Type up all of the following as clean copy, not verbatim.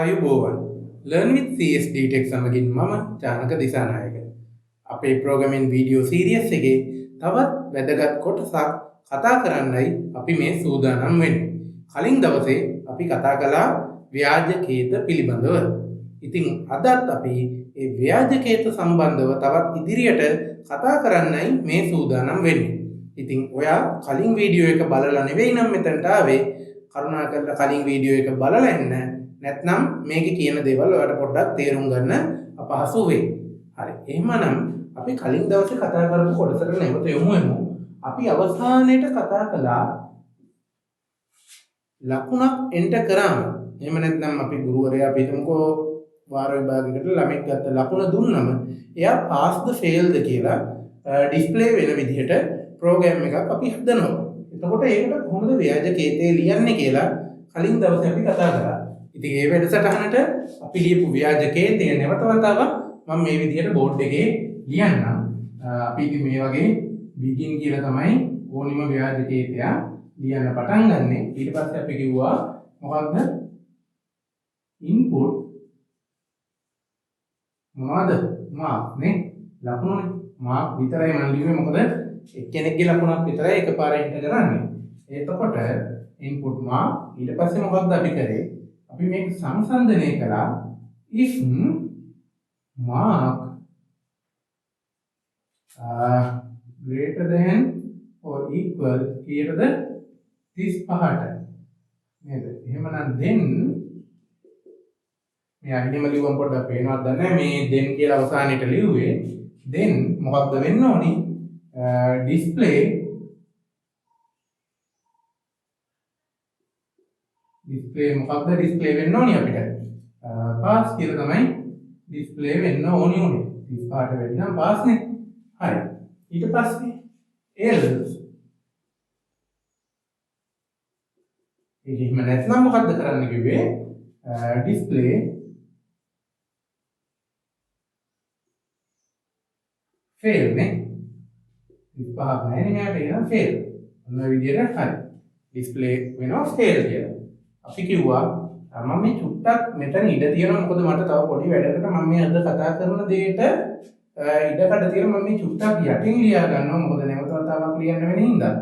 ආයුබෝවන් Learn with CSD Tech සමගින් මම ජානක දිසානායක. අපේ ප්‍රෝග්‍රෑමින් වීඩියෝ සීරීස් එකේ තවත් වැදගත් කොටසක් කතා කරන්නයි අපි මේ සූදානම් වෙන්නේ. කලින් දවසේ අපි කතා කළා ව්‍යාජ කේත පිළිබඳව. ඉතින් අදත් අපි මේ ව්‍යාජ කේත සම්බන්ධව තවත් ඉදිරියට කතා කරන්නයි මේ සූදානම් වෙන්නේ. ඉතින් ඔයා කලින් වීඩියෝ එක බලලා නෙවෙයි නම් මෙතනට ආවේ. කරුණාකරලා කලින් වීඩියෝ එක බලලා එන්න. නැත්නම් මේකේ කියන දේවල් ඔයාලට පොඩ්ඩක් තේරුම් ගන්න අපහසු වෙයි. හරි. එහෙමනම් අපි කලින් දවසේ කතා කරපු කොටසට නැවත යමු. අපි අවසානයේට කතා කළා ලකුණක් එන්ටර් කරාම. එහෙම නැත්නම් අපි ගුරුවරයා අපි හිතමුකෝ වාර විභාගයකට ළමෙක් ගත්ත ලකුණ දුන්නම එයා පාස්ද ෆේල්ද කියලා ඩිස්ප්ලේ වෙන විදිහට ප්‍රෝග්‍රෑම් එකක් අපි හදනවා. එතකොට ඒකට කොහොමද ව්‍යාජ කේතේ ලියන්නේ කියලා කලින් දවසේ අපි කතා කරා. ඉතින් ඒ වැඩසටහනට අපි ලියපු ව්‍යාජ කේතය නැවත වතාවක් මම මේ විදිහට බෝඩ් එකේ ලියන්නම්. අපි ඉතින් මේ වගේ begin කියලා තමයි ඕනිම ව්‍යාජ කේතය ලියන්න පටන් ගන්නෙ. ඊට පස්සේ අපි කිව්වා මොකක්ද? input මොනවද? mark නේ. ලකුණුනේ. mark විතරයි මම ලියුවේ මොකද? එක්කෙනෙක්ගේ ලකුණක් විතරයි එකපාරට එන්ටර් කරන්නේ. එතකොට input mark ඊට පස්සේ මොකක්ද අපි කරේ? අපි මේක සංසන්දනය කළා if mark greater than or equal කීයටද 35ට නේද? එහෙමනම් then මේ අනිම ලියුම් පොඩ්ඩක් පේනවද නැහැ මේ then කියලා අවසානයේට ලියුවේ. then මොකක්ද වෙන්න ඕනි? display මොකක්ද display වෙන්න ඕනි අපිට? pass කියලා තමයි display වෙන්න ඕනි උනේ. 35ට වැඩි නම් pass නේ. හරි. ඊට පස්සේ else එහෙම නැත්නම් මොකද්ද කරන්න කිව්වේ? display fail නේ. 35ක් නැහැ නේ මෙයාට එනවා fail. ඔන්න ඔය විදිහට හරි. display වෙනවා fail කියලා. අපි කිව්වා මම මේ චුට්ටක් මෙතන ඉඩ තියෙනවා මොකද මට තව පොඩි වැඩකට මම මේ අද කතා කරන දෙයට ඉඩකඩ තියෙනවා මම මේ චුට්ටක් යටින් ලියා ගන්නවා මොකද නැවත වතාවක් ලියන්න වෙන හින්දා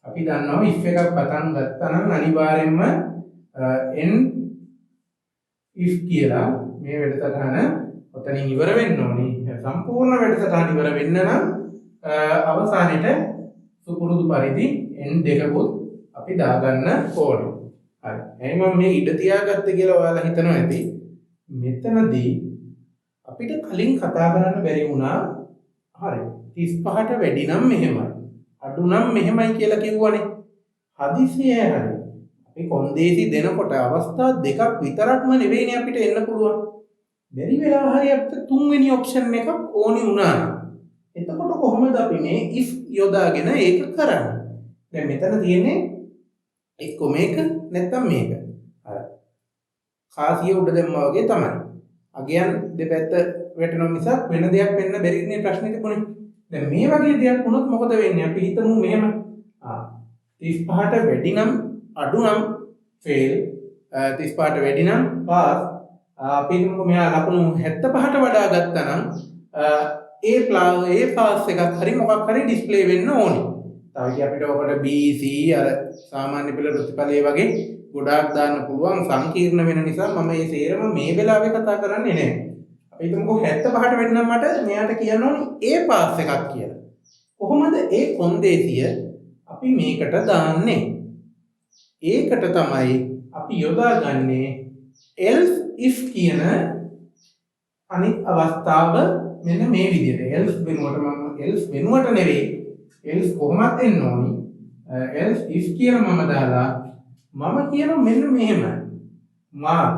අපි දන්නවා if එකක් පටන් ගත්තා නම් අනිවාර්යයෙන්ම end if කියලා මේ වැඩසටහන ඔතනින් ඉවර වෙන්න ඕනේ. සම්පූර්ණ වැඩසටහන ඉවර වෙන්න නම් අවසානයේට සුපුරුදු පරිදි end දෙකකුත් අපි දාගන්න ඕනේ. හරි. එහෙනම් මම මේ ඉඩ තියාගත්තේ කියලා ඔයාලා හිතනවා ඇති. මෙතනදී අපිට කලින් කතා කරන්න බැරි වුණා. හරි. 35ට වැඩි නම් මෙහෙමයි. අඩු නම් මෙහෙමයි කියලා කිව්වනේ. හදිසියේ හරි. අපි කොන්දේසි දෙනකොට අවස්ථා දෙකක් විතරක්ම නෙවෙයිනේ අපිට එන්න පුළුවන්. බැරි වෙලා හරි අපිට තුන්වෙනි ඔප්ෂන් එකක් ඕනි වුණා. එතකොට කොහොමද අපි මේ if යොදාගෙන ඒක කරන්නේ? දැන් මෙතන තියෙන්නේ එක්ක මේක නැත්නම් මේක. හරි. කාසිය උඩ දැම්මා වගේ තමයි. අගයන් දෙපැත්ත වැටෙන නිසා වෙන දෙයක් වෙන්න බැරි නේ ප්‍රශ්නේ තිබුණේ. දැන් මේ වගේ දෙයක් වුණොත් මොකද වෙන්නේ? අපි හිතමු මෙහෙම 35ට වැඩි නම් අඩු නම් fail 35ට වැඩි නම් pass අපි හිතමු මෙයා ලකුණු 75ට වඩා ගත්තා නම් ඒ pass එකක් හරි මොකක් හරි ඩිස්ප්ලේ වෙන්න ඕනේ. තව ඉතින් අපිට ඔකට B C අර සාමාන්‍ය පෙළ ප්‍රතිඵලයේ වගේ ගොඩාක් දාන්න පුළුවන් සංකීර්ණ වෙන නිසා මම මේ සේරම මේ වෙලාවේ කතා කරන්නේ නැහැ. අපි හිතමුකෝ 75ට වැඩි නම් මට මෙයාට කියන්න ඕනේ A pass එකක් කියලා. කොහොමද ඒ කොන්දේසිය අපි මේකට දාන්නේ? ඒකට තමයි අපි යොදාගන්නේ else if කියන අනිත් අවස්ථාව මෙන්න මේ විදිහට. else වෙනුවට මම else වෙනුවට නෙවෙයි else කොහොමද එන්න ඕනි? else if කියලා මම දාලා මම කියන මෙන්න මෙහෙම mark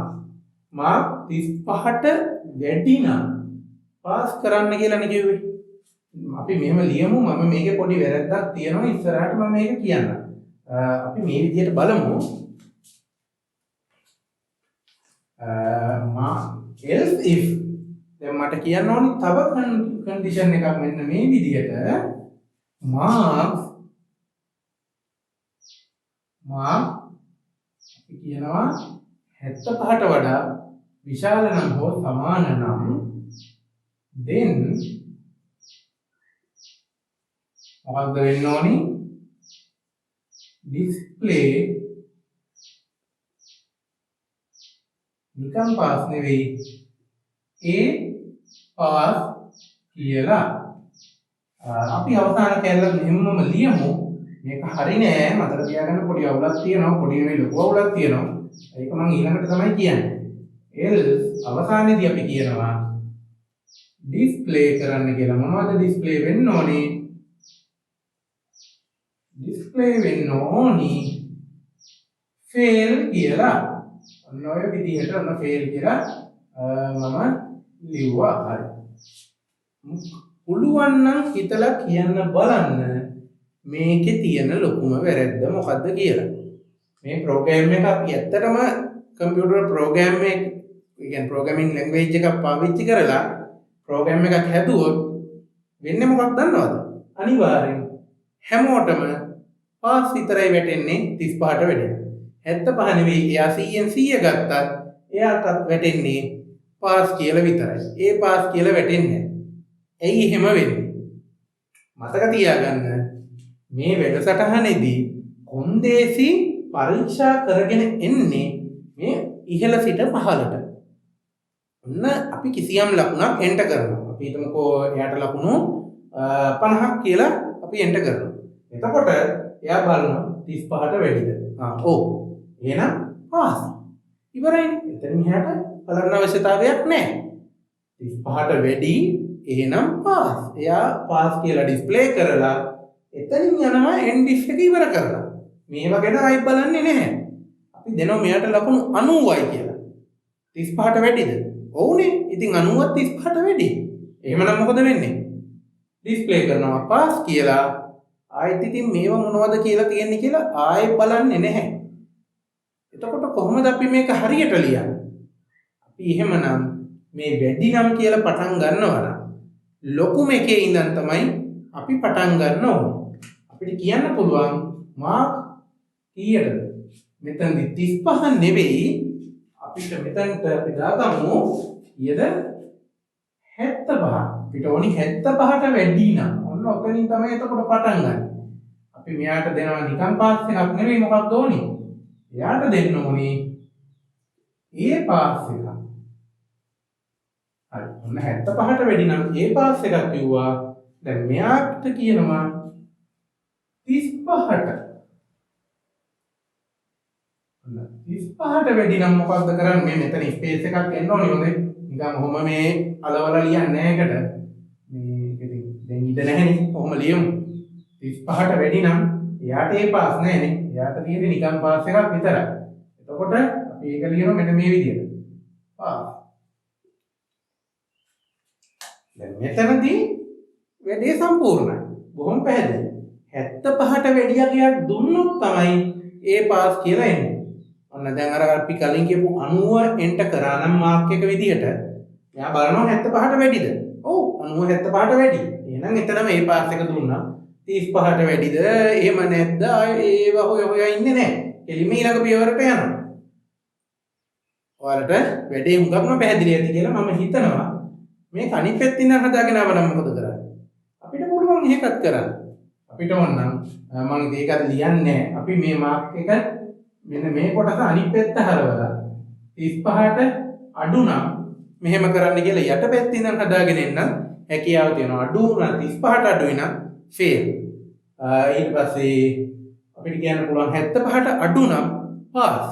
35ට වැඩි නම් පාස් කරන්න කියලා නේ කිව්වේ. අපි මෙහෙම ලියමු. මම මේකේ පොඩි වැරද්දක් තියෙනවා ඉස්සරහට මම මේක කියන්නම්. අපි මේ විදිහට බලමු. else if දැන් මට කියන්න ඕනි තව කන්ඩිෂන් එකක් මෙන්න මේ විදිහට mark අපි කියනවා 75ට වඩා විශාල නම් හෝ සමාන නම් then මොකක්ද වෙන්න ඕනි? display නිකම් පාස් නෙවෙයි A පාස් කියලා. අපි අවසාන කැලල මෙහෙමම ලියමු. මේක හරි නෑ, මතක තියාගන්න පොඩි අවුලක් තියෙනවා, පොඩි නෙවෙයි ලොකු අවුලක් තියෙනවා. ඒක මම ඊළඟට තමයි කියන්නේ. else අවසානයේදී අපි කියනවා display කරන්න කියලා. මොනවද display වෙන්න ඕනේ? display වෙන්න ඕනි fail කියලා. ඔන්න ඔය විදිහට ඔන්න fail කියලා මම ලිව්වා. හරි. පුළුවන් නම් හිතලා කියන්න බලන්න මේකේ තියෙන ලොකුම වැරද්ද මොකද්ද කියලා. මේ ප්‍රෝග්‍රෑම් එක අපි ඇත්තටම කම්පියුටර් ප්‍රෝග්‍රෑම් එක, කියන්නේ ප්‍රෝග්‍රෑමින් ලැන්ග්වේජ් එකක් පාවිච්චි කරලා ප්‍රෝග්‍රෑම් එකක් හැදුවොත් වෙන්නේ මොකක්ද දන්නවද? අනිවාර්යෙන් හැමෝටම පාස් විතරයි වැටෙන්නේ 35ට වැඩි. 75 නෙවෙයි, එයා 100න් 100 ගත්තත් එයාටත් වැටෙන්නේ පාස් කියලා විතරයි. ඒ පාස් කියලා වැටෙන්නේ නැහැ. ඇයි එහෙම වෙන්නේ? මතක තියාගන්න මේ වැඩසටහනේදී කොන්දේසි පරීක්ෂා කරගෙන එන්නේ මේ ඉහළ සිට පහළට. ඔන්න අපි කිසියම් ලකුණක් එන්ටර් කරනවා. අපි හිතමුකෝ එයාට ලකුණු 50ක් කියලා අපි එන්ටර් කරනවා. එතකොට එයා බලනවා 35ට වැඩිද? ඔව්. එහෙනම් පාස්. ඉවරයිනේ. එතනින් එහාට බලන්න අවශ්‍යතාවයක් නැහැ. 35ට වැඩි එහෙනම් පාස්. එයා පාස් කියලා ඩිස්ප්ලේ කරලා එතනින් යනවා එන්ඩ් එක ඉවර කරලා. මේවා ගැන ආයි බලන්නේ නැහැ. අපි දෙනවා මෙයාට ලකුණු 90යි කියලා. 35ට වැඩිද? ඔව්නේ. ඉතින් 90ත් 35ට වැඩි. එහෙමනම් මොකද වෙන්නේ? ඩිස්ප්ලේ කරනවා පාස් කියලා. ආයෙත් ඉතින් මේවා මොනවද කියලා තියෙන්නේ කියලා ආයෙ බලන්නේ නැහැ. එතකොට කොහොමද අපි මේක හරියට ලියන්නේ? අපි එහෙමනම් මේ වැඩි නම් කියලා පටන් ගන්නවා නම් ලොකුම එකේ ඉඳන් තමයි අපි පටන් ගන්න ඕනේ. අපිට කියන්න පුළුවන් මාක් කීයටද? මෙතනදි 35 නෙවෙයි, අපිට මෙතනට අපි දාගමු ඊයද 75. අපිට ඕනි 75ට වැඩි නම් ඔන්න ඔතනින් තමයි එතකොට පටන් ගන්න. අපි මෙයාට දෙනවා නිකන් පාස් එකක් නෙවෙයි, මොකක්ද ඕනි? එයාට දෙන්න ඕනි ඒ පාස් එක. හරි. ඔන්න 75ට වැඩි නම් ඒ පාස් එකක් කිව්වා. දැන් මෙයාට කියනවා 35ට. ඔන්න 35ට වැඩි නම් මොකක්ද කරන්නේ? මෙතන ස්පේස් එකක් එන්න ඕනේ. හොඳේ. නිකන් ඔහොම මේ අලවල ලියන්නේ නැහැ එකට. මේක ඉතින් දැන් ඉඳ නැහැනේ. ඔහොම ලියමු. 35ට වැඩි නම් එයාට ඒ පාස් නැහැනේ. එයාට තියෙන්නේ නිකන් පාස් එකක් විතරයි. එතකොට අපි ඒක ලියනවා මෙන්න මේ විදිහට. පාස්. දැන් මෙතනදී වැඩේ සම්පූර්ණයි. බොහොම පැහැදිලි. 75ට වැඩි අගයක් දුන්නොත් තමයි ඒ පාස් කියලා එන්නේ. ඔන්න දැන් අර අපි කලින් කියපු 90 එන්ටර් කරා නම් මාක් එක විදිහට මෙයා බලනවා 75ට වැඩිද? ඔව් 90 75ට වැඩි. එහෙනම් එතනම ඒ පාස් එක දුන්නා. 35ට වැඩිද? එහෙම නැද්ද? ඒව හොය ඉන්නේ නැහැ. එළිම ඊළඟ පියවරට යනවා. ඔයාලට වැඩේ හුඟක්ම පැහැදිලි ඇති කියලා මම හිතනවා. මේ අනිත් පැත්තින් හදාගෙන ආවනම් මොකද කරන්නේ? අපිට පුළුවන් එහෙකත් කරන්න. අපිට ඕන නම් මම ඒකත් ලියන්නේ නැහැ. අපි මේ මාක් එක මෙන්න මේ කොටස අනිත් පැත්ත හරවලා 35ට අඩු නම් මෙහෙම කරන්න කියලා යට පැත්තින් හදාගෙන එන්න හැකියාව තියෙනවා. අඩු නම් 35ට අඩුයි නම් fail. ඊට පස්සේ අපිට කියන්න පුළුවන් 75ට අඩු නම් pass.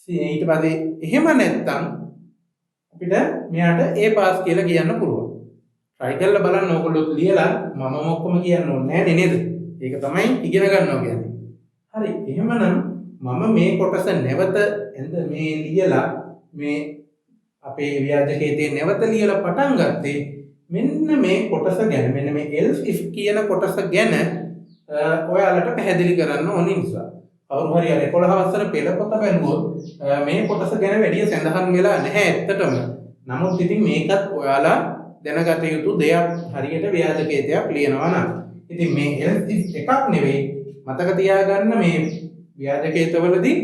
ඊට පස්සේ එහෙම නැත්තම් අපිට මෙයාට A pass කියලා කියන්න පුළුවන්. try කරලා බලන්න ඕගොල්ලෝ ලියලා මම ඔක්කොම කියන්න ඕනේ නෑ නේද? ඒක තමයි ඉගෙන ගන්නවා කියන්නේ. හරි. එහෙමනම් මම මේ කොටස නැවත මේ ලියලා මේ අපේ ව්‍යාජකයේ නැවත ලියලා පටන් ගත්තේ මෙන්න මේ කොටස ගැන. මෙන්න මේ else if කියන කොටස ගැන ඔයාලට පැහැදිලි කරන්න ඕන නිසා. කවුරු හරි අර 11 වසර පෙළ පොත බැලුවොත් මේ කොටස ගැන වැඩි සඳහන් වෙලා නැහැ ඇත්තටම. නමුත් ඉතින් මේකත් ඔයාලා දැනගත යුතු දෙයක්. හරියට ව්‍යාජකේතයක් ලියනවා නම්. ඉතින් මේ else if එකක් නෙවෙයි, මතක තියාගන්න මේ ව්‍යාජකේතවලදී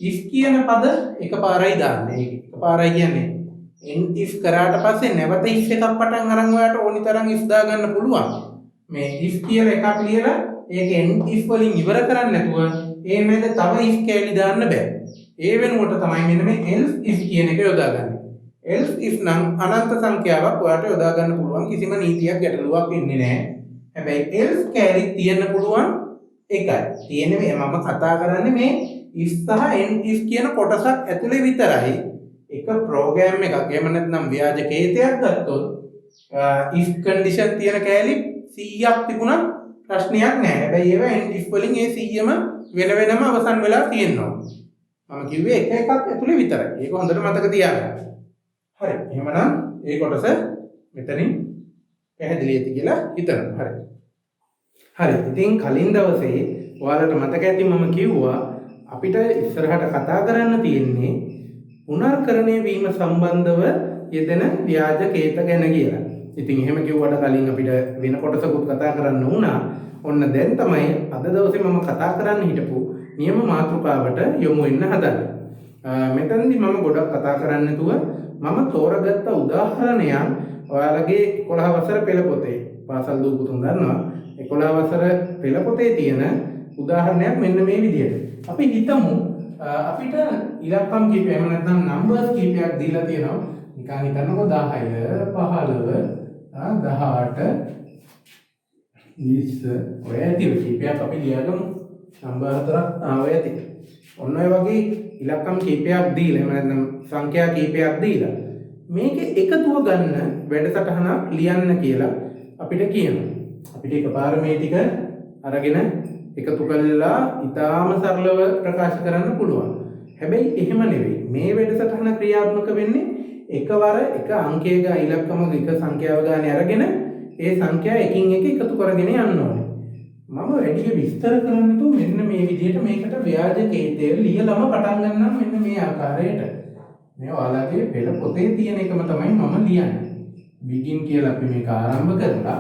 if කියන පද එකපාරයි දාන්නේ. එකපාරයි කියන්නේ n if කරාට පස්සේ නැවත if එකක් පටන් අරන් ඔයාලට ඕනි තරම් if දාගන්න පුළුවන්. මේ if කියලා එකක් ලියලා ඒක n if වලින් ඉවර කරන්නේ නැතුව ඒ මැද තව if කැලි දාන්න බෑ. ඒ වෙනුවට තමයි මෙන්න මේ else if කියන එක යොදාගන්නේ. else if නම් අනන්ත සංඛ්‍යාවක් ඔයාලට යොදා ගන්න පුළුවන් කිසිම නීතියක් ගැටලුවක් වෙන්නේ නැහැ. හැබැයි else කැලි තියන්න පුළුවන් එකයි. තියෙන්නේ මේ මම කතා කරන්නේ මේ if සහ n if කියන කොටසක් ඇතුලේ විතරයි. එක ප්‍රෝග්‍රෑම් එකක් එහෙම නැත්නම් ව්‍යාජ කේතයක් ගත්තොත් if condition තියෙන කැලි 100ක් තිබුණත් ප්‍රශ්නයක් නැහැ. හැබැයි ඒවා n if වලින් ඒ 100ම වෙනම අවසන් වෙලා තියෙනවා. මම කිව්වේ එක එකක් ඇතුලේ විතරයි. ඒක හොඳට මතක තියාගන්න. හරි. එහෙමනම් ඒ කොටස මෙතනින් පැහැදිලි ඇති කියලා හිතනවා. හරි. හරි. ඉතින් කලින් දවසේ ඔයාලට මතක ඇති මම කිව්වා අපිට ඉස්සරහට කතා කරන්න තියෙන්නේ පුනර්කරණය වීම සම්බන්ධව යෙදෙන ව්‍යාජ කේත ගැන කියලා. ඉතින් එහෙම කිව්වට කලින් අපිට වෙන කොටසකුත් කතා කරන්න වුණා. ඔන්න දැන් තමයි අද දවසේ මම කතා කරන්න හිටපු නියම මාතෘකාවට යොමු වෙන්න හදන්නේ. මෙතනදී මම ගොඩක් කතා කරන්න නැතුව මම තෝරගත්ත උදාහරණයක් ඔයාලගේ 11 වසර පෙළ පොතේ පාසල් දූ පුතුන් දන්නවා 11 වසර පෙළ පොතේ තියෙන උදාහරණයක් මෙන්න මේ විදිහට. අපි හිතමු අපිට ඉලක්කම් කීපයක් එහෙම නැත්නම් නම්බර්ස් කීපයක් දීලා තියෙනවා. නිකන් හිතන්නකෝ 10 15 18 20 ඔය ඇති කීපයක් අපි ලියගමු. නම්බර් 4ක් ඔය ඇති. ඔන්න ඔය වගේ ඉලක්කම් කීපයක් දීලා එහෙම නැත්නම් සංඛ්‍යා කීපයක් දීලා මේකේ එකතුව ගන්න වැඩසටහනක් ලියන්න කියලා අපිට කියනවා. අපිට එකපාර මේ ටික අරගෙන එකතු කරලා ඊටාම සරලව ප්‍රකාශ කරන්න පුළුවන්. හැබැයි එහෙම නෙවෙයි. මේ වැඩසටහන ක්‍රියාත්මක වෙන්නේ එකවර එක අංකයක ඉලක්කමක එක සංඛ්‍යාව ගානේ අරගෙන ඒ සංඛ්‍යා එකින් එක එකතු කරගෙන යන්න ඕනේ. මම වැඩි විස්තර කරන්න තු මෙන්න මේ විදිහට මේකට ව්‍යාජ කේතය ලියලම පටන් ගන්නම් මෙන්න මේ ආකාරයට. මේ ඔයාලගේ පෙළ පොතේ තියෙන එකම තමයි මම ලියන්නේ. begin කියලා අපි මේක ආරම්භ කරලා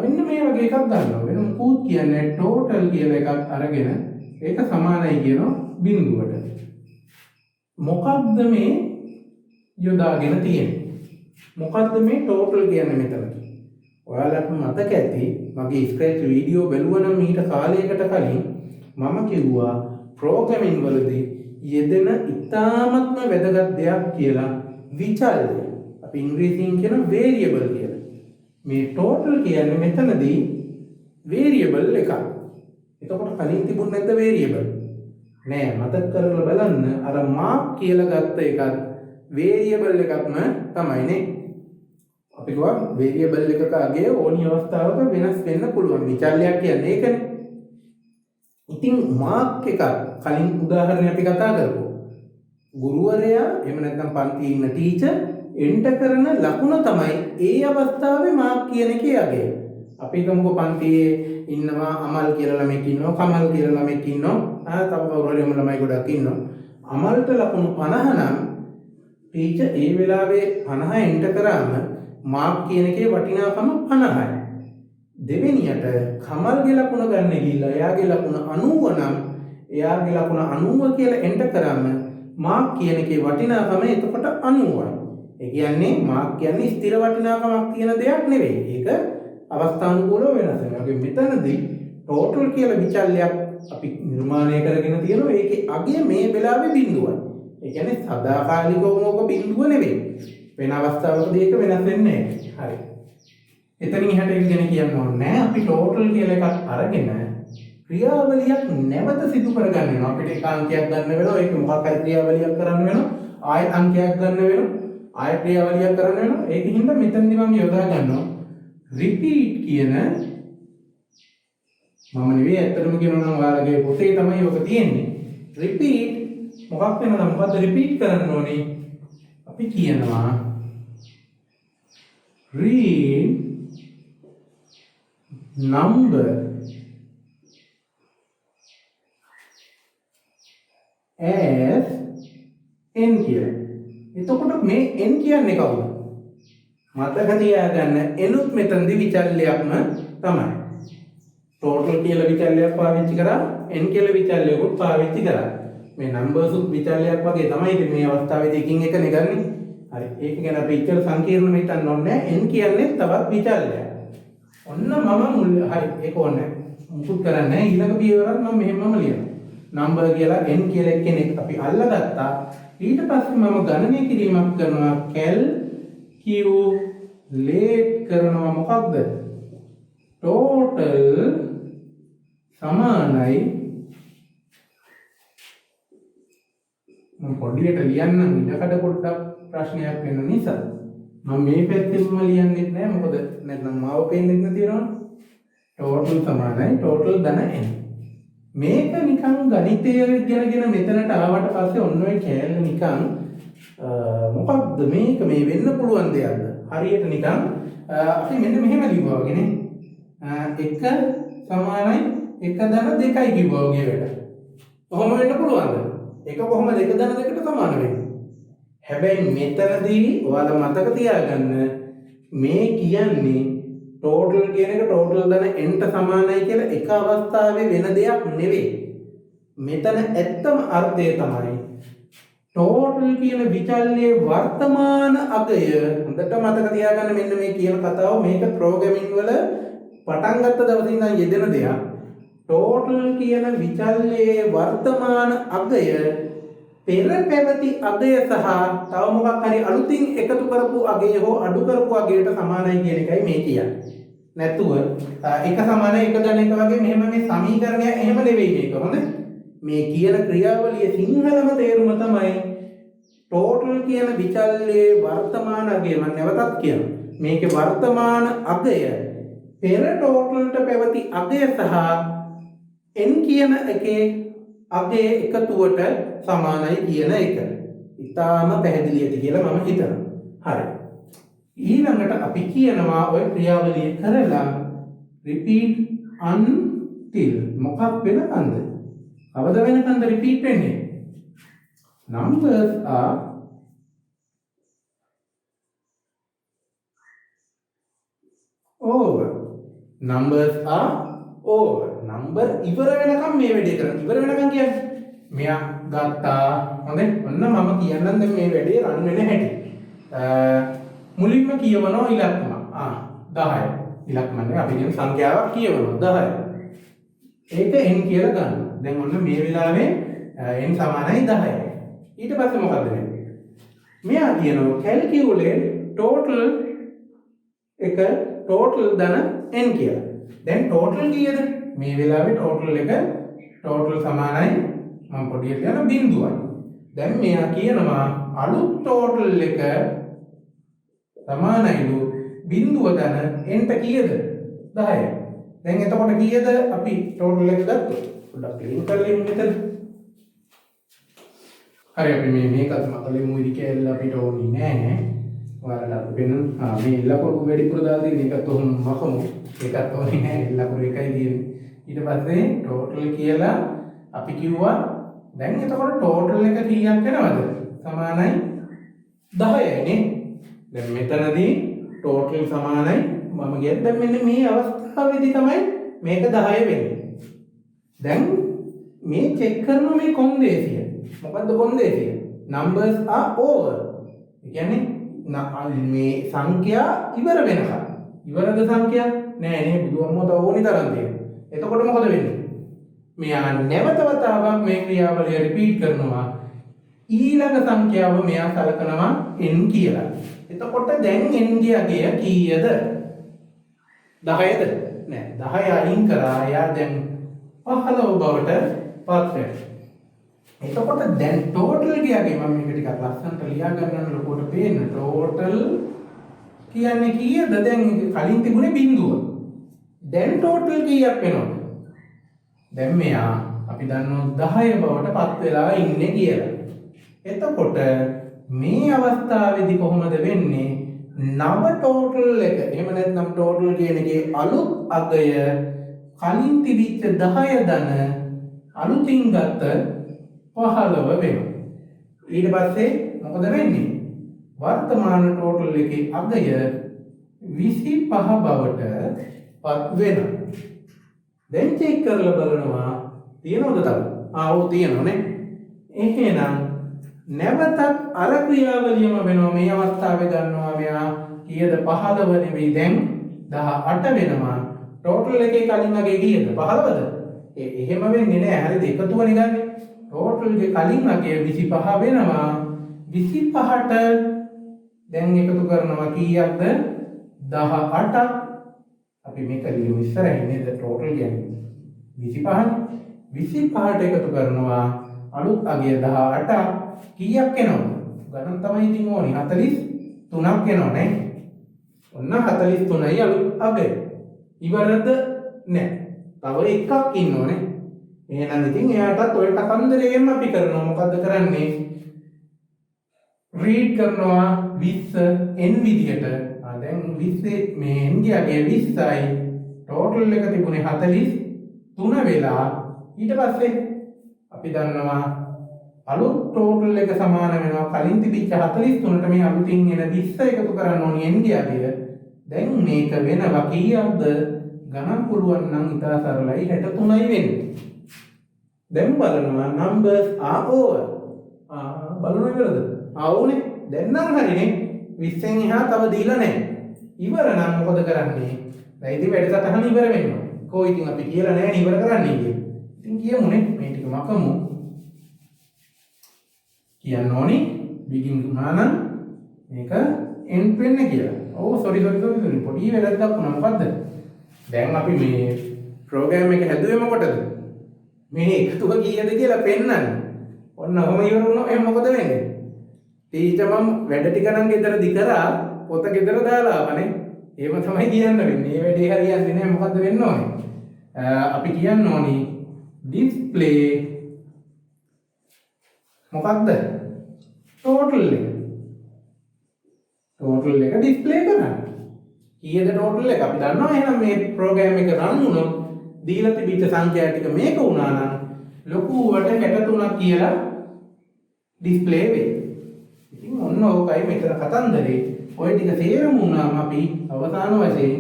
මෙන්න මේ වගේ එකක් ගන්නවා. වෙන මොකුත් කියන්නේ total කියලා එකක් අරගෙන ඒක සමානයි කියනවා බිඳුවට. මොකක්ද මේ යොදාගෙන තියෙන්නේ? මොකක්ද මේ total කියන්නේ මෙතන? ඔයාලට මතක ඇති මගේ ස්ක්‍රැච් වීඩියෝ බැලුවනම් ඊට කාලයකට කලින් මම කිව්වා ප්‍රෝග්‍රෑමින් වලදී යෙදෙන ඉතාමත්ම වැදගත් දෙයක් කියලා විචල්ය. අපි ඉංග්‍රීසියෙන් කියන variable කියලා. මේ total කියන්නේ මෙතනදී variable එකක්. එතකොට කලින් තිබුණ නැද්ද variable? නෑ, මතක කරලා බලන්න අර mark කියලා ගත්ත එකත් variable එකක්ම තමයි නේ. අපි ගොඩක් variable එකක අගය ඕනි අවස්ථාවක වෙනස් වෙන්න පුළුවන්. විචල්යක් කියන්නේ ඒකනේ. ඉතින් mark එක කලින් උදාහරණයක් අපි කතා කරමු. ගුරුවරයා එහෙම නැත්නම් පන්තියේ ඉන්න ටීචර් එන්ටර් කරන ලකුණ තමයි ඒ අවස්ථාවේ mark කියන එකේ අගය. අපි හිතමුකෝ පන්තියේ ඉන්නවා අමල් කියලා ළමෙක් ඉන්නවා, කමල් කියලා ළමෙක් ඉන්නවා, තව කවුරු හරි ළමයි ගොඩක් ඉන්නවා. අමල්ට ලකුණු 50 නම් ටීචර් ඒ වෙලාවේ 50 එන්ටර් කරාම මාක් කියන එකේ වටිනාකම 50යි. දෙවෙනියට කමල්ගේ ලකුණ ගන්න ගිහිල්ලා එයාගේ ලකුණ 90 නම් එයාගේ ලකුණ 90 කියලා එන්ටර් කරාම මාක් කියන එකේ වටිනාකම එතකොට 90යි. ඒ කියන්නේ මාක් කියන්නේ ස්ථිර වටිනාකමක් තියෙන දෙයක් නෙවෙයි. ඒක අවස්ථානුකූලව වෙනස් වෙනවා. මෙතනදී total කියලා විචල්යක් අපි නිර්මාණය කරගෙන තියෙනවා. ඒකේ අගය මේ වෙලාවේ බිඳුවයි. ඒ කියන්නේ සදාකාලිකවම ඔක බිඳුව නෙවෙයි. වෙන අවස්ථාවකදී ඒක වෙනස් වෙන්නේ නැහැ. හරි. එතනින් එහාට ඒක ගැන කියන්න ඕනේ නැහැ. අපි total කියලා එකක් අරගෙන ක්‍රියාවලියක් නැවත සිදු කරගන්න වෙනවා. අපිට එක අංකයක් ගන්න වෙනවා. ඒක මොකක් හරි ක්‍රියාවලියක් කරන්න වෙනවා. ආයෙත් අංකයක් ගන්න වෙනවා. ආයෙත් ක්‍රියාවලියක් කරන්න වෙනවා. ඒකින්ද මෙතනදී මම යොදා ගන්නවා repeat කියන මම නෙවෙයි ඇත්තටම කියනවා නම් ඔයාලගේ පොතේ තමයි ඔක තියෙන්නේ. repeat මොකක් වෙනවද? මොකද්ද repeat කරන්න ඕනේ? අපි කියනවා read number as n කියලා. එතකොට මේ n කියන්නේ කවුද? මතක තියාගන්න එනුත් මෙතනදී විචල්‍යයක්ම තමයි. total කියලා විචල්‍යයක් පාවිච්චි කරා, n කියලා විචල්‍යයකුත් පාවිච්චි කරා. මේ නම්බර්ස් විචල්‍යයක් වගේ තමයි ඉතින් මේ අවස්ථාවේදී එකින් එකනේ ගන්නෙ. හරි. ඒක ගැන අපි ඉච්චර සංකීර්ණව හිතන්න ඕනේ නැහැ. n කියන්නේ තවත් විචල්‍යයක්. ඔන්න මම මුල් හරි ඒක ඕනේ මුකුත් කරන්නේ නැහැ. ඊළඟ පියවරත් මම මෙහෙමම ලියනවා. නම්බර් කියලා n කියලා කෙනෙක් අපි අල්ලගත්තා. ඊට පස්සේ මම ගණනය කිරීමක් කරනවා calculate කරනවා මොකක්ද? total සමානයි මම පොඩියට ලියන්නම් ඉඩකඩ පොඩ්ඩක් ප්‍රශ්නයක් වෙන නිසා මම මේ පැත්තෙම ලියන්නෙත් නෑ මොකද නැත්නම් මාව පේන්නෙත් නැතිනවා total සමානයි total ධන n මේක නිකන් ගණිතය ඉගෙනගෙන මෙතනට ආවට පස්සේ ඔන්න ඔය කෑල්ල නිකන් මොකක්ද මේක මේ වෙන්න පුළුවන් දෙයක්ද හරියට නිකන් අපි මෙන්න මෙහෙම ලියුවා වගේ නේ 1 සමානයි 1 ධන 2යි කිව්වා වගේ වැඩ. කොහොම වෙන්න පුළුවන්ද? 1 කොහොමද 2 ධන 2ට සමාන වෙන්නේ? හැබැයි මෙතනදී ඔයාලා මතක තියාගන්න මේ කියන්නේ total කියන එක total ධන n ට සමානයි කියලා එක අවස්ථාවේ වෙන දෙයක් නෙවෙයි. මෙතන ඇත්තම අර්ථය තමයි total කියන විචල්‍යයේ වර්තමාන අගය හොඳට මතක තියාගන්න මෙන්න මේ කියන කතාව මේක ප්‍රෝග්‍රෑමින් වල පටන් ගත්ත දවසේ ඉඳන් යෙදෙන දෙයක්. total කියන විචල්‍යයේ වර්තමාන අගය පෙර පැවති අගය සහ තව මොකක් හරි අලුතින් එකතු කරපු අගය හෝ අඩු කරපු අගයට සමානයි කියන එකයි මේ කියන්නේ. නැතුව එක සමානයි එක ධන එක වගේ මෙහෙම මේ සමීකරණය එහෙම නෙවෙයි මේක. හොඳ මේ කියන ක්‍රියාවලියේ සිංහලම තේරුම තමයි total කියන විචල්‍යයේ වර්තමාන අගය මම නැවතත් කියනවා. මේකේ වර්තමාන අගය පෙර totalට පැවති අගය සහ n කියන එකේ අගයේ එකතුවට සමානයි කියන එක. ඉතාලම පැහැදිලි ඇති කියලා මම හිතනවා. හරි. ඊළඟට අපි කියනවා ඔය ක්‍රියාවලිය කරලා repeat until මොකක් වෙනකන්ද? අවද වෙනකන්ද repeat වෙන්නේ? Numbers are over. Numbers are over. Number ඉවර වෙනකම් මේ වැඩේ කරන්න. ඉවර වෙනකම් කියන්නේ මෙයා ගත්තා. හොඳයි. ඔන්න මම කියන්නම් දැන් මේ වැඩේ රන් වෙන හැටි. මුලින්ම කියවනවා ඉලක්කම. 10. ඉලක්කම නේ අපි කියන සංඛ්‍යාවක් කියවනවා 10. ඒක n කියලා ගන්නවා. දැන් ඔන්න මේ වෙලාවේ n සමානයි 10යි. ඊට පස්සේ මොකද වෙන්නේ? මෙයා කියනවා calculate total එක total ධන n කියලා. දැන් total කීයද? මේ වෙලාවේ total එක total සමානයි මම පොඩියට යන බිඳුවයි. දැන් මෙයා කියනවා අලුත් total එක සමානයිලු බිඳුව ධන n ට කීයද? 10යි. දැන් එතකොට කීයද අපි total එක ගත්තොත්? පොඩ්ඩක් ක්ලීන් කරලිමු මෙතන. හරි අපි මේකත් මතලෙමු ඉරි කැල්ල අපිට ඕනේ නෑ. ඔයාලට අපි වෙන මේ ලකුණු වැඩිපුර දාලා තියෙන එකත් ඔහොම මකමු. ඒකත් ඕනේ නෑ ලකුණු එකයි තියෙන්නේ. ඊට පස්සේ total කියලා අපි කිව්වා දැන් එතකොට total එක කීයක් වෙනවද? සමානයි 10යි නේ. දැන් මෙතනදී total සමානයි මම කියද්දි දැන් මෙන්න මේ අවස්ථාවේදී තමයි මේක 10 වෙන්නේ. දැන් මේ චෙක් කරන මේ කොන්දේසිය. මොකද්ද කොන්දේසිය? Numbers are over. ඒ කියන්නේ මේ සංඛ්‍යා ඉවර වෙනකම්. ඉවරද සංඛ්‍යා? නෑ නේ බුදුහාමුදුරුවෝ තව ඕනි තරම් තියෙනවා. එතකොට මොකද වෙන්නේ? මෙයා නැවත වතාවක් මේ ක්‍රියාවලිය රිපීට් කරනවා. ඊළඟ සංඛ්‍යාව මෙයා සලකනවා n කියලා. එතකොට දැන් n ගේ අගය කීයද? 10ද? නෑ 10 අයින් කරා. එයා දැන් 15 බවට පත් වෙනවා. එතකොට දැන් total ගේ අගය මම මේක ටිකක් ලස්සනට ලියා ගන්නම් ලොකුවට පේන්න. total කියන්නේ කීයද? දැන් කලින් තිබුණේ බිඳුව. දැන් total කීයක් වෙනවද? දැන් මෙයා අපි දන්නවා 10 බවට පත් වෙලා ඉන්නේ කියලා. එතකොට මේ අවස්ථාවේදී කොහොමද වෙන්නේ? නව total එක. එහෙම නැත්නම් total කියන එකේ අලුත් අගය කලින් තිබිච්ච 10 ධන අලුතින් ගත්ත 15 වෙනවා. ඊට පස්සේ මොකද වෙන්නේ? වර්තමාන total එකේ අගය 25 බවට පත් වෙනවා. දැන් චෙක් කරලා බලනවා තියෙනවද තව? ඔව් තියෙනවනේ. එහෙනම් නැවතත් අර ක්‍රියාවලියම වෙනවා. මේ අවස්ථාවේ ගන්නවා මෙයා කීයද 15 නෙවෙයි දැන් 18 වෙනවා. ටෝටල් එකේ කලින් අගේ කීයද 15ද? එහෙම වෙන්නේ නැහැ. හරිද? එකතුවනේ ගන්නෙ. ටෝටල් එකේ කලින් අගේ 25 වෙනවා. 25ට දැන් එකතු කරනවා කීයක්ද? 18ක්. අපි මේක ලියමු ඉස්සරහින් නේද? ටෝටල් කියන්නේ 25නේ. 25ට එකතු කරනවා අලුත් අගය 18ක් කීයක් එනවද? ගණන් තමයි ඉතින් ඕනේ 43ක් එනවා නේ. ඔන්න 43යි අලුත් අගය. ඉවරද? නැහැ. තව එකක් ඉන්නෝනේ. එහෙනම් ඉතින් එයාටත් ඔය කතන්දරේම අපි කරනවා. මොකද්ද කරන්නේ? රීඩ් කරනවා 20 n විදියට. දැන් 20 මේ n ගියාගේ 20යි ටෝටල් එක තිබුණේ 43 වෙලා ඊට පස්සේ අපි දන්නවා අලුත් ටෝටල් එක සමාන වෙනවා කලින් තිබිච්ච 43ට මේ අලුතින් එන 20 එකතු කරන්න ඕනි n ගියාගේ. දැන් මේක වෙනවා කීයක්ද? ගණන් පුළුවන් නම් ඉතා සරලයි 63යි වෙන්නේ. දැන් බලනවා numbers are over. බලනවා ඉවරද? ආවුනේ. දැන් නම් හරිනේ. 20න් එහා තව දීලා නැහැ. ඉවර නම් මොකද කරන්නේ? දැන් ඉතින් වැඩසටහන ඉවර වෙනවා. කොහොම ඉතින් අපි කියලා නැහැ නේ ඉවර කරන්නේ කියලා. ඉතින් කියමුනේ මේ ටික මකමු. කියන්න ඕනි begin වුණා නම් මේක end වෙන්න කියලා. ඔව් sorry පොඩි වැරද්දක් වුණා. මොකද්ද? දැන් අපි මේ ප්‍රෝග්‍රෑම් එක හැදුවේ මොකටද? මේ එකතුව කීයද කියලා පෙන්නන්න. ඔන්න ඔහම ඉවර වුණා. එහෙනම් මොකද වෙන්නේ? ටීචර් මම වැඩ ටික නම් ගෙදරදි කරා පොත ගෙදර දාලා ආවනේ. එහෙම තමයි කියන්න වෙන්නේ. මේ වැඩේ හරියන්නේ නැහැ. මොකද්ද වෙන්න ඕනේ? අපි කියන්න ඕනි display මොකක්ද? total එක. total එක display කරන්න. කීයද total එක? අපි දන්නවා එහෙනම් මේ program එක run වුණොත් දීලා තිබිච්ච සංඛ්‍යා ටික මේක වුණා නම් ලොකුවට 63ක් කියලා display වෙයි. ඉතින් ඔන්න ඕකයි මෙතන කතන්දරේ. ඔය ටික තේරුම් වුණාම අපි අවසාන වශයෙන්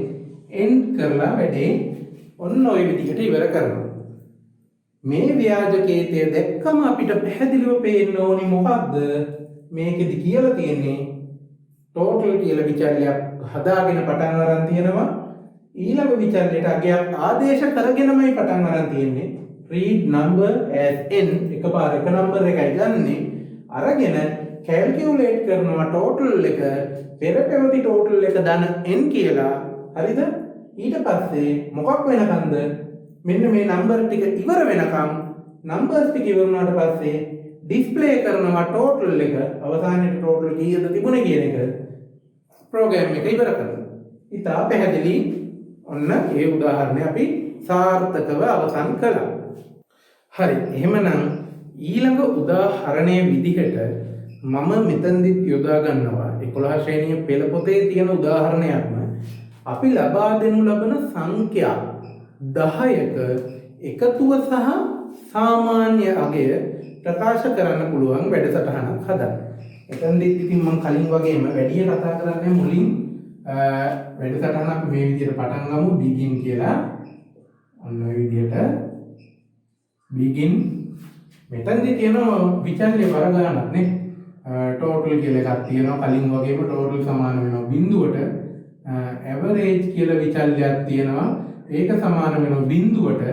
end කරලා වැඩේ ඔන්න ඔය විදිහට ඉවර කරනවා. මේ ව්‍යාජකේතය දැක්කම අපිට පැහැදිලිව පේන්න ඕනි මොකක්ද? මේකෙදි කියලා තියෙන්නේ total කියලා විචල්‍යයක් හදාගෙන පටන් අරන් තියෙනවා. ඊළඟ විචල්‍යයට අගයක් ආදේශ කරගෙනමයි පටන් අරන් තියෙන්නේ. read number as n එකපාර එක නම්බර් එකයි ගන්නෙ. අරගෙන calculate කරනවා total එක පෙර පැවති total එක ධන n කියලා. හරිද? ඊට පස්සේ මොකක් වෙනකන්ද? මෙන්න මේ නම්බර් ටික ඉවර වෙනකම් නම්බර්ස් ටික ඉවර වුණාට පස්සේ ඩිස්ප්ලේ කරනවා ටෝටල් එක අවසානයේ ටෝටල් කීයද තිබුණේ කියන එක ප්‍රෝග්‍රෑම් එක ඉවර කරනවා. ඉතා පැහැදිලි. ඔන්න ඒ උදාහරණය අපි සාර්ථකව අවසන් කළා. හරි. එහෙමනම් ඊළඟ උදාහරණයේ විදිහට මම මෙතනදිත් යොදා ගන්නවා 11 ශ්‍රේණිය පෙළ පොතේ තියෙන උදාහරණයක්ම අපි ලබා දෙනු ලබන සංඛ්‍යා 10ක එකතුව සහ සාමාන්‍ය අගය ප්‍රකාශ කරන්න පුළුවන් වැඩසටහනක් හදන්න. එතනදිත් ඉතින් මම කලින් වගේම වැඩි කතා කරන්නේ මුලින් වැඩසටහන අපි මේ විදිහට පටන් ගමු begin කියලා. ඔන්න ඔය විදිහට begin මෙතනදී තියෙන විචල්්‍ය වර ගණනක් නේ. total කියලා එකක් තියෙනවා. කලින් වගේම total සමාන වෙනවා බිඳුවට. average කියලා විචල්්‍යයක් තියෙනවා. ඒක සමාන වෙනවා බිඳුවට.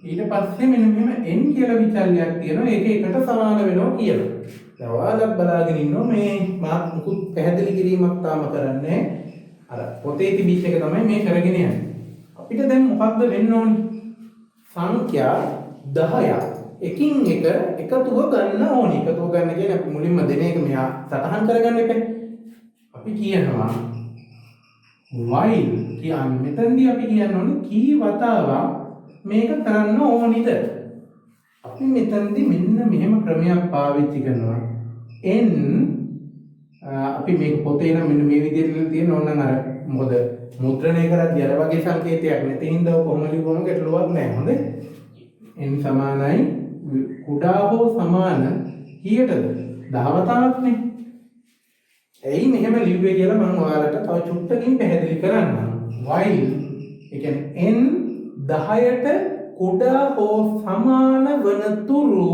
ඊට පස්සේ මෙන්න මෙහෙම n කියලා විචල්්‍යයක් තියෙනවා. ඒක එකට සමාන වෙනවා කියලා. දැන් ඔයාලත් බලාගෙන ඉන්නවා මේ මාත් මුකුත් පැහැදිලි කිරීමක් තාම කරන්නේ. අර පොතේ තිබිච්ච එක තමයි මේ කරගෙන යන්නේ. අපිට දැන් මොකක්ද වෙන්න ඕනේ? සංඛ්‍යා 10ක් එකින් එක එකතුව ගන්න ඕනේ. එකතුව ගන්න කියන්නේ අපි මුලින්ම දෙන එක මෙයා සටහන් කරගන්න එපා. අපි කියනවා while කියන්නේ මෙතනදී අපි කියන්න ඕනේ කී වතාවක් මේක කරන්න ඕනිද? අපි මෙතනදී මෙන්න මෙහෙම ක්‍රමයක් පාවිච්චි කරනවා. n අපි මේක පොතේ නම් මෙන්න මේ විදිහට තියෙන ඕනනම් අර මොකද මුද්‍රණය කරද්දී අර වගේ සංකේතයක් නැති හින්දා කොහොමද කොහොම ගැටලුවක් නැහැ. හොඳේ. n සමානයි කුඩා හෝ සමාන කීයටද? 10 වතාවක්නේ. ඇයි මෙහෙම ලිව්වේ කියලා මම ඔයාලට තව චුට්ටකින් පැහැදිලි කරන්නම්. while ඒ කියන්නේ n 10ට කුඩා හෝ සමාන වන තුරු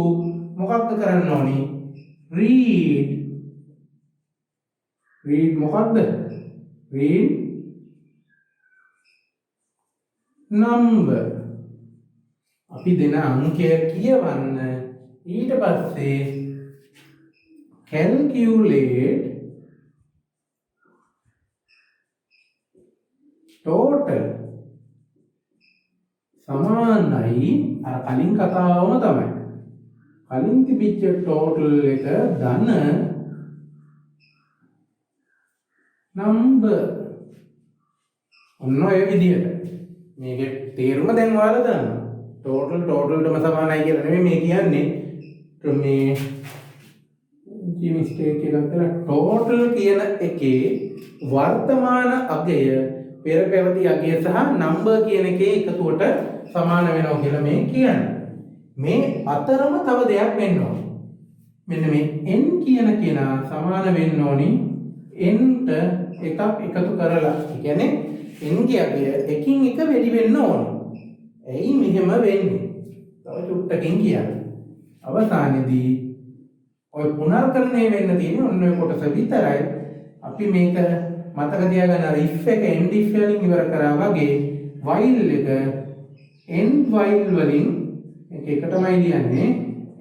මොකක්ද කරන්න ඕනි? read මොකක්ද? read number. අපි දෙන අංකය කියවන්න. ඊට පස්සේ calculate total සමානයි අර කලින් කතාවම තමයි. කලින් තිබිච්ච total එක ධන number. ඔන්න ඔය විදිහට. මේකේ තේරුම දැන් ඔයාලා දන්නවා. totalටම සමානයි කියලා නෙමෙයි මේ කියන්නේ. මේ මිස්ටේක් එකක් කරලා total කියන එකේ වර්තමාන අගය පෙර පැවති අගය සහ number කියන එකේ එකතුවට සමාන වෙනවා කියලා මේ කියන්නේ. මේ අතරම තව දෙයක් වෙන්න ඕනේ. මෙන්න මේ n කියන කෙනා සමාන වෙන්න ඕනි n ට එකක් එකතු කරලා. ඒ කියන්නේ n ගේ අගය එකින් එක වැඩි වෙන්න ඕනේ. ඇයි මෙහෙම වෙන්නේ? තව චුට්ටකින් කියන්නේ. අවසානයේදී ඔය පුනර්කරණය වෙන්න තියෙන්නේ ඔන්න ඔය කොටස විතරයි. අපි මේක මතක තියාගන්න අර if එක end if වලින් ඉවර කරා වගේ while එක end while වලින් මේක එකටමයි ලියන්නේ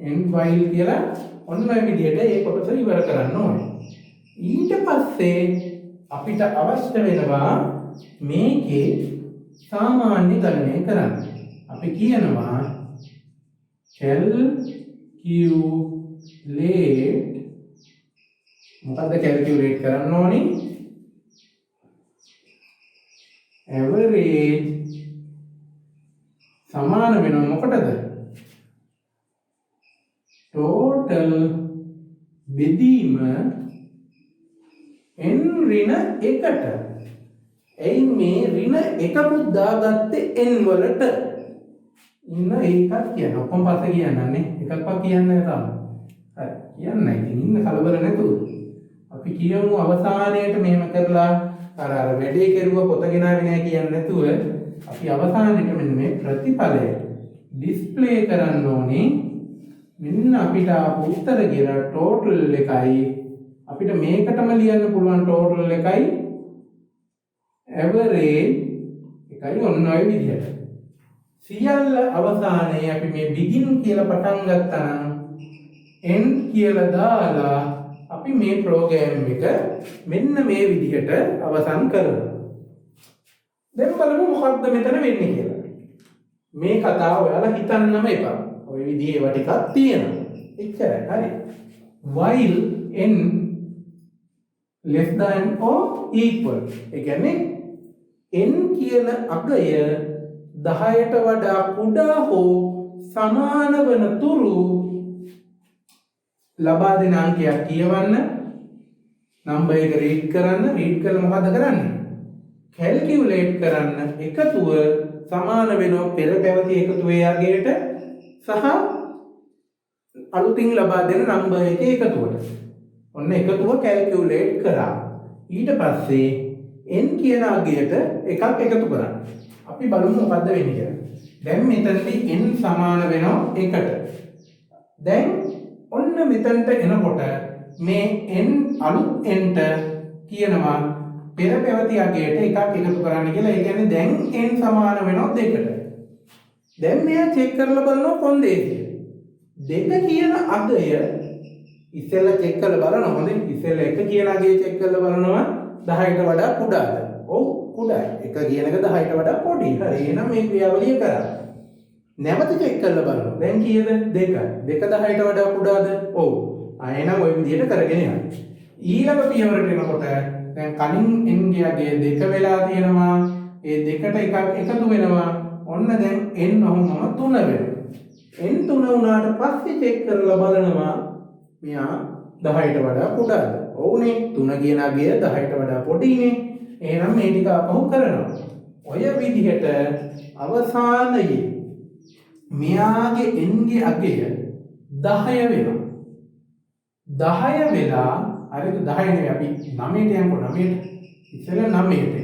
end while කියලා ඔන්න ඔය විදිහට ඒ කොටස ඉවර කරන්න ඕනේ. ඊට පස්සේ අපිට අවශ්‍ය වෙනවා මේකේ සාමාන්‍ය ගණනය කරන්න. අපි කියනවා calculate මොකද්ද calculate කරන්න ඕනේ? average සමාන වෙනවා මොකටද? total බෙදීම n ඍණ 1ට. එයි මේ ඍණ 1කුත් දාගත්තේ n වලට. ඉන්න ඒකත් කියන්න. ඔක්කොම පස්සේ කියන්නන්නේ. එකක්වත් කියන්නේ නැහැ. හරි. කියන්නයි. ඉතින් ඉන්න කලබල නැතුව. අපි කියමු අවසානයේට මෙහෙම කරලා අර වැඩේ කෙරුවා පොත ගෙනාවේ නැහැ කියන්නේ නැතුව අපි අවසානයේට මෙන්න මේ ප්‍රතිඵලය ඩිස්ප්ලේ කරන්න ඕනේ. මෙන්න අපිට ආපු උත්තර කියලා total එකයි අපිට මේකටම ලියන්න පුළුවන් total එකයි average එකයි ඔන්න ඔය විදිහට. සියල්ල අවසානයේ අපි මේ begin කියලා පටන් ගත්තා නම් end කියලා දාලා අපි මේ ප්‍රෝග්‍රෑම් එක මෙන්න මේ විදිහට අවසන් කරනවා. දැන් බලමු මොකක්ද මෙතන වෙන්නේ කියලා. මේ කතාව ඔයාලා හිතන්නම එපා. ඔය විදිහේ ඒවා ටිකක් තියෙනවා. එච්චරයි. හරි. while n less than or equal. ඒ කියන්නේ n කියන අගය 10ට වඩා කුඩා හෝ සමාන වන තුරු ලබා දෙන අංකයක් කියවන්න. නම්බර් එක රීඩ් කරන්න. රීඩ් කරලා මොකද කරන්නේ? කැල්කියුලේට් කරන්න. එකතුව සමාන වෙනවා පෙර පැවති එකතුවේ අගයට සහ අලුතින් ලබා දෙන නම්බර් එකේ එකතුවට. ඔන්න එකතුව කැල්කියුලේට් කරා. ඊට පස්සේ n කියන අගයට එකක් එකතු කරන්න. අපි බලමු මොකද්ද වෙන්නේ කියලා. දැන් මෙතනදී n සමාන වෙනවා 1ට. දැන් ඔන්න මෙතනට එනකොට මේ n අලුත් nට කියනවා පෙර පැවති අගයට එකක් එකතු කරන්න කියලා. ඒ කියන්නේ දැන් n සමාන වෙනවා 2ට. දැන් මෙයා චෙක් කරලා බලනවා කොන්දේසිය. 2 කියන අගය ඉස්සෙල්ලා චෙක් කරලා බලනවා. හොඳේ. ඉස්සෙල්ලා 1 කියන අගය චෙක් කරලා බලනවා 10ට වඩා කුඩාද? ඔව් කුඩායි. 1 කියන එක 10ට වඩා පොඩි. හරි. එහෙනම් මේ ක්‍රියාවලිය කරා. නැවත චෙක් කරලා බලනවා. දැන් කීයද? 2. 2 10ට වඩා කුඩාද? ඔව්. එහෙනම් ওই විදිහට කරගෙන යන්න. ඊළඟ පියවරට එනකොට දැන් කලින් n ගියගේ 2 වෙලා තියෙනවා. ඒ 2ට එකක් එකතු වෙනවා. ඔන්න දැන් n ඔහොමම 3 වෙනවා. n 3 වුණාට පස්සේ චෙක් කරලා බලනවා මෙයා 10ට වඩා කුඩාද? ඔව්නේ. 3 කියන අගය 10ට වඩා පොඩිනේ. එහෙනම් මේ ටික අපහු කරනවා. ඔය විදිහට අවසානයේ මෙයාගේ n ගේ අගය 10 වෙනවා. 10 වෙලා හරිද? 10 නෙවෙයි අපි 9ට යන්කො 9ට. ඉතින් 9ට.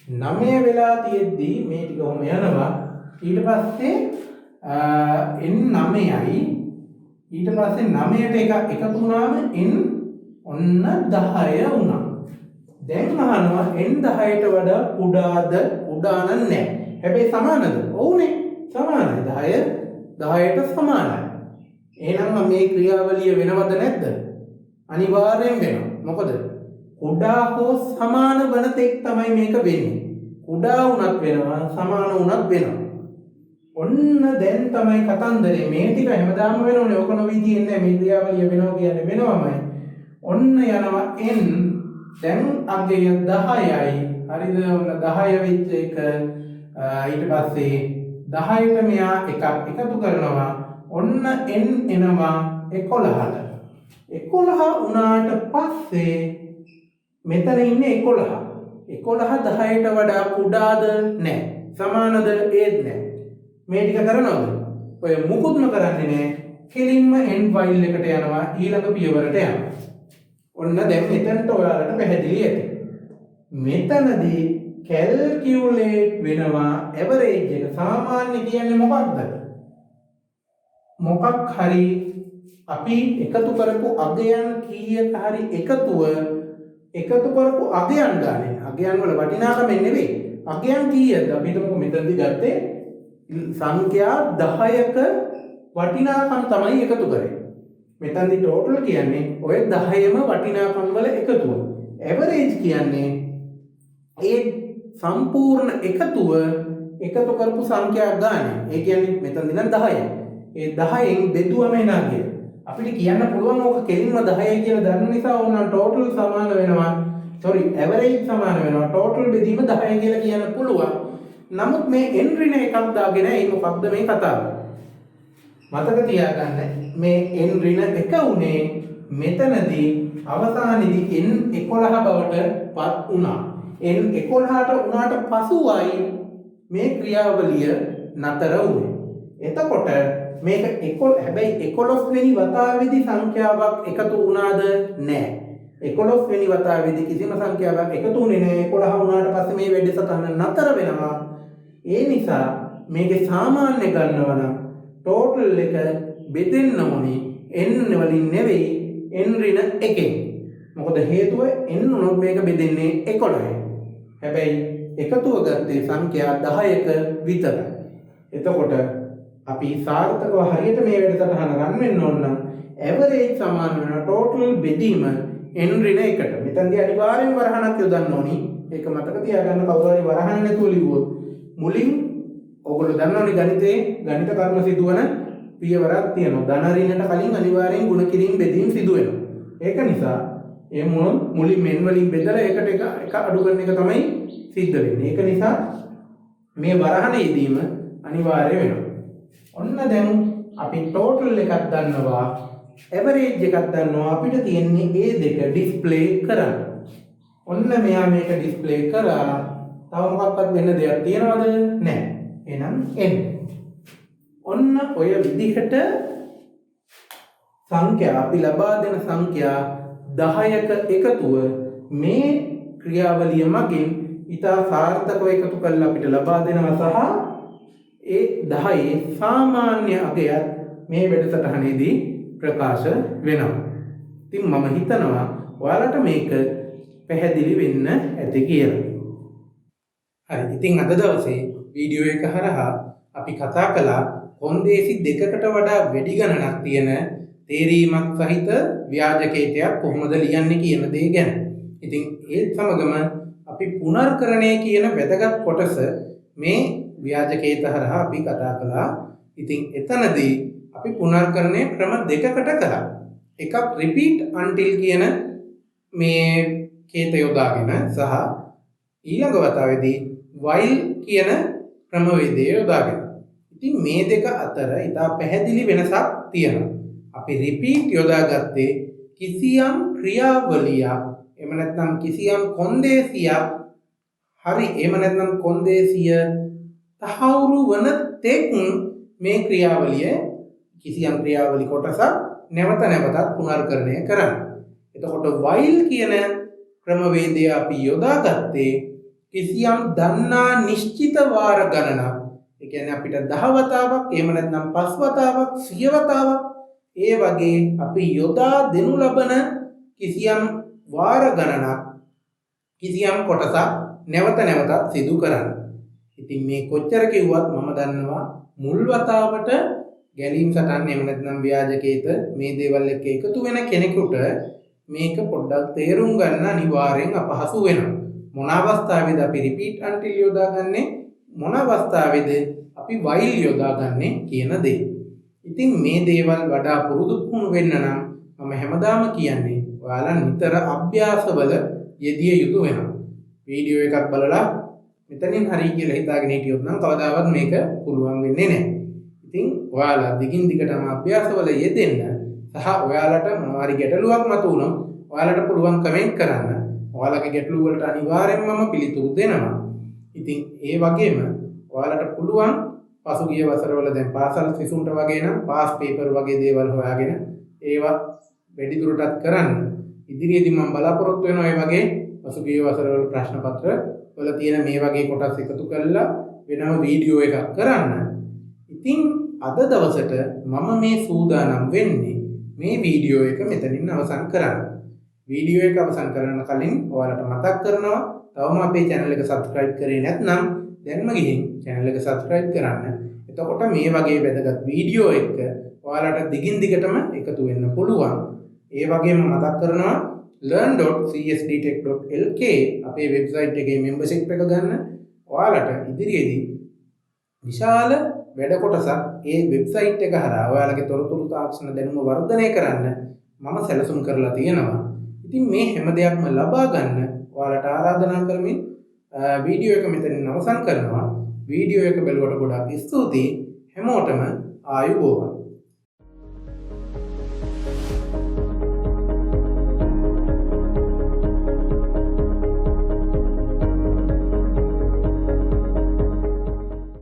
9 වෙලා තියෙද්දි මේ ටික ඔහොම යනවා. ඊට පස්සේ n 9යි ඊට පස්සේ 9ට එක එකතු වුණාම n ඔන්න 10 වුණා. දැන් අහනවා n 10ට වඩා කුඩාද? කුඩා නැහැ. හැබැයි සමානද? ඔව්නේ. සමානයි. 10ට සමානයි. එහෙනම් මේ ක්‍රියාවලිය වෙනවද නැද්ද? අනිවාර්යෙන් වෙනවා. මොකද කුඩා හෝ සමාන වන තෙක් තමයි මේක වෙන්නේ. කුඩා වුණත් වෙනවා, සමාන වුණත් වෙනවා. ඔන්න දැන් තමයි කතන්දරේ. මේ ටික හැමදාම වෙනෝනේ. ඔක නොවිදින්නේ නැහැ. මේ ක්‍රියාවලිය වෙනවා කියන්නේ වෙනවමයි. ඔන්න යනවා n දැන් අගය 10යි. හරිද? ඔන්න 10 වෙච්ච එක ඊට පස්සේ 10ට මෙයා එකක් එකතු කරනවා. ඔන්න n එනවා 11ට. 11 වුණාට පස්සේ මෙතන ඉන්නේ 11. 11 10ට වඩා කුඩාද? නැහැ. සමානද? ඒත් නැහැ. මේ ටික කරනවද? ඔය මුකුත්ම කරන්නේ නැහැ. කෙලින්ම n ෆයිල් එකට යනවා ඊළඟ පියවරට යනවා. ඔන්න දැන් මෙතනට ඔයාලට පැහැදිලි ඇති. මෙතනදී කැල්කියුලේට් වෙනවා ඇවරේජ් එක. සාමාන්‍ය කියන්නේ මොකක්ද? මොකක් හරි අපි එකතු කරපු අගයන් කීයක හරි එකතු කරපු අගයන් ගානේ. අගයන් වල වටිනාකම නෙවෙයි. අගයන් කීයද? අපි හිතමු මෙතනදී ගත්තේ සංඛ්‍යා 10ක වටිනාකම් තමයි එකතු කරේ. මෙතනදී ටෝටල් කියන්නේ ඔය 10ම වටිනාකම් වල එකතුව. ඇවරේජ් කියන්නේ ඒ සම්පූර්ණ එකතුව එකතු කරපු සංඛ්‍යා ගානේ. ඒ කියන්නේ මෙතනදී නම් 10යි. ඒ 10න් බෙදුවම එනවා කියලා. අපිට කියන්න පුළුවන් ඕක කෙලින්ම 10යි කියලා දන්න නිසා ඕන ටෝටල් සමාන වෙනවා. ඇවරේජ් සමාන වෙනවා. ටෝටල් බෙදීම 10යි කියලා කියන්න පුළුවන්. නමුත් මේ n ඍණ එකක් දාගෙන ඒ මොකක්ද මේ කතාව? මතක තියාගන්න මේ n ඍණ 1 උනේ මෙතනදී අවසානයේදී n 11 බවට පත් වුණා. n 11ට උනාට පසුවයි මේ ක්‍රියාවලිය නතර වුනේ. එතකොට මේක 11 හැබැයි 11 වෙනි වතාවේදී සංඛ්‍යාවක් එකතු වුණාද? නැහැ. 11 වෙනි වතාවේදී කිසිම සංඛ්‍යාවක් එකතු වුණේ නැහැ. 11 වුණාට පස්සේ මේ වැඩසටහන නතර වෙනවා. ඒ නිසා මේකේ සාමාන්‍ය ගන්නවා නම් ටෝටල් එක බෙදෙන්න ඕනේ n වලින් නෙවෙයි n ඍණ 1කින්. මොකද හේතුව n උනොත් මේක බෙදෙන්නේ 11යි. හැබැයි එකතුව ගත්තේ සංඛ්‍යා 10ක විතරයි. එතකොට අපි සාර්ථකව හරියට මේ වැඩසටහන රන් වෙන්න ඕන නම් ඇවරේජ් සමාන වෙන ටෝටල් බෙදීම n ඍණ 1ට. මෙතනදී අනිවාර්යෙන් වරහණක් යොදන්න ඕනි. ඒක මතක තියාගන්න. කවුරු හරි වරහණ නැතුව ලිව්වොත් මුලින් ඔයගොල්ලෝ දන්නවනේ ගණිතේ ගණිත කර්ම සිදුවන පියවරක් තියෙනවා. ධන ඍණට කලින් අනිවාර්යෙන් ගුණ කිරීම බෙදීම සිදු වෙනවා. ඒක නිසා ඒ මුලින් මෙන් වලින් බෙදලා ඒකට එක අඩු කරන එක තමයි සිද්ධ වෙන්නේ. ඒක නිසා මේ වරහණ යෙදීම අනිවාර්ය වෙනවා. ඔන්න දැන් අපි ටෝටල් එකක් දන්නවා, ඇවරේජ් එකක් දන්නවා. අපිට තියෙන්නේ මේ දෙක ඩිස්ප්ලේ කරන්න. ඔන්න මෙයා මේක ඩිස්ප්ලේ කරා. තව මොකක්වත් වෙන්න දෙයක් තියනවද? නැහැ. එහෙනම් n. ඔන්න ඔය විදිහට සංඛ්‍යා අපි ලබා දෙන සංඛ්‍යා 10ක එකතුව මේ ක්‍රියාවලිය මගින් ඉතා සාර්ථකව එකතු කරලා අපිට ලබා දෙනවා සහ ඒ 10 සාමාන්‍ය අගයත් මේ වැඩසටහනේදී ප්‍රකාශ වෙනවා. ඉතින් මම හිතනවා ඔයාලට මේක පැහැදිලි වෙන්න ඇති කියලා. හරි. ඉතින් අද දවසේ වීඩියෝ එක හරහා අපි කතා කළා කොන්දේසි දෙකකට වඩා වැඩි ගණනක් තියෙන තේරීමක් සහිත ව්‍යාජකේතයක් කොහොමද ලියන්නේ කියන දේ ගැන. ඉතින් ඒත් සමගම අපි පුනර්කරණය කියන වැදගත් කොටස මේ ව්‍යාජකේත හරහා අපි කතා කළා. ඉතින් එතනදී අපි පුනර්කරණය ක්‍රම දෙකකට කළා. එකක් repeat until කියන මේ කේත යොදාගෙන සහ ඊළඟ වතාවේදී while කියන ක්‍රමවේදය යොදාගෙන. ඉතින් මේ දෙක අතර ඉතා පැහැදිලි වෙනසක් තියෙනවා. අපි repeat යොදාගත්තේ කිසියම් ක්‍රියාවලියක් එහෙම නැත්නම් කිසියම් කොන්දේසියක් හරි එහෙම නැත්නම් කොන්දේසිය තහවුරු වන තෙක් මේ ක්‍රියාවලිය කිසියම් ක්‍රියාවලි කොටසක් නැවත නැවතත් පුනර්කරණය කරන්න. එතකොට while කියන ක්‍රමවේදය අපි යොදාගත්තේ කිසියම් දන්නා නිශ්චිත වාර ගණනක්. ඒ කියන්නේ අපිට 10 වතාවක් එහෙම නැත්නම් 5 වතාවක් 100 වතාවක් ඒ වගේ අපි යොදා දෙනු ලබන කිසියම් වාර ගණනක් කිසියම් කොටසක් නැවත නැවතත් සිදු කරන්න. ඉතින් මේ කොච්චර කිව්වත් මම දන්නවා මුල් වතාවට ගැලීම් සටන් එහෙම නැත්නම් ව්‍යාජකේත මේ දේවල් එක්ක එකතු වෙන කෙනෙකුට මේක පොඩ්ඩක් තේරුම් ගන්න අනිවාර්යෙන් අපහසු වෙනවා. මොන අවස්ථාවේද අපි රිපීට් අන්ටිල් යොදාගන්නේ, මොන අවස්ථාවේද අපි වයිල් යොදාගන්නේ කියන දේ. ඉතින් මේ දේවල් වඩා පුරුදු පුහුණු වෙන්න නම් මම හැමදාම කියන්නේ ඔයාලා නිතර අභ්‍යාසවල යෙදිය යුතු වෙනවා. වීඩියෝ එකක් බලලා මෙතනින් හරි කියලා හිතාගෙන හිටියොත් නම් කවදාවත් මේක පුළුවන් වෙන්නේ නැහැ. ඉතින් ඔයාලා දිගින් දිගටම අභ්‍යාසවල යෙදෙන්න සහ ඔයාලට මොනවා හරි ගැටලුවක් මතුවුණොත් ඔයාලට පුළුවන් කමෙන්ට් කරන්න. ඔයාලගේ ගැටලු වලට අනිවාර්යෙන්ම මම පිළිතුරු දෙනවා. ඉතින් ඒ වගේම ඔයාලට පුළුවන් පසුගිය වසරවල දැන් පාසල් සිසුන්ට වගේ නම් පාස් පේපර් වගේ දේවල් හොයාගෙන ඒවා වැඩිදුරටත් කරන්න. ඉදිරියේදී මම බලාපොරොත්තු වෙනවා මේ වගේ පසුගිය වසරවල ප්‍රශ්න පත්‍ර වල තියෙන මේ වගේ කොටස් එකතු කරලා වෙනම වීඩියෝ එකක් කරන්න. ඉතින් අද දවසට මම මේ සූදානම් වෙන්නේ මේ වීඩියෝ එක මෙතනින් අවසන් කරන්න. වීඩියෝ එක අවසන් කරන්න කලින් ඔයාලට මතක් කරනවා තවම අපේ channel එක subscribe කරේ නැත්නම් දැන්ම ගිහින් channel එක subscribe කරන්න. එතකොට මේ වගේ වැදගත් වීඩියෝ එක ඔයාලට දිගින් දිගටම එකතු වෙන්න පුළුවන්. ඒ වගේම මතක් කරනවා learn.csdtech.lk අපේ වෙබ්සයිට් එකේ membership එක ගන්න. ඔයාලට ඉදිරියේදී විශාල වැඩ කොටසක් ඒ වෙබ්සයිට් එක හරහා ඔයාලගේ තොරතුරු තාක්ෂණ දැනුම වර්ධනය කරන්න මම සැලසුම් කරලා තියෙනවා. ඉතින් මේ හැම දෙයක්ම ලබා ගන්න ඔයාලට ආරාධනා කරමින් වීඩියෝ එක මෙතනින් අවසන් කරනවා. වීඩියෝ එක බැලුවට ගොඩාක් ස්තුතියි. හැමෝටම ආයුබෝවන්.